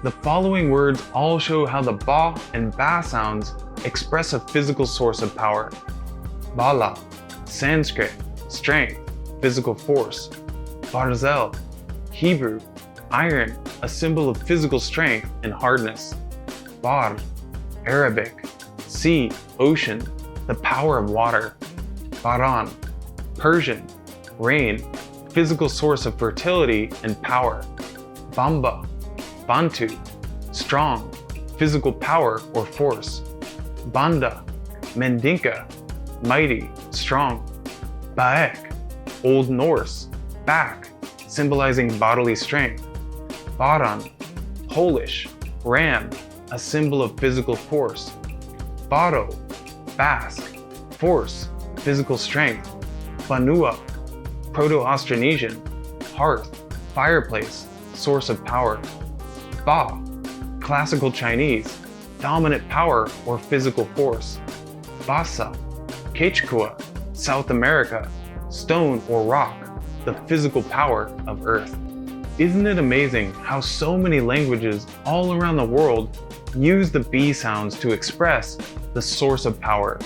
The following words all show how the ba and ba sounds express a physical source of power. Bala, Sanskrit, strength, physical force. Barzel, Hebrew, iron, a symbol of physical strength and hardness. Bar, Arabic, sea, ocean, the power of water. Baran, Persian, rain, physical source of fertility and power. Bamba, Bantu, strong, physical power or force. Banda, Mandinka, mighty, strong. Basque, Old Norse, back, symbolizing bodily strength. Baran, Polish, ram, a symbol of physical force. Baro, Basque, force, physical strength. Banua, Proto-Austronesian, hearth, fireplace, source of power. Ba, classical Chinese, dominant power or physical force. Basa, Quechua, South America, stone or rock, the physical power of earth. Isn't it amazing how so many languages all around the world use the B sounds to express the source of power?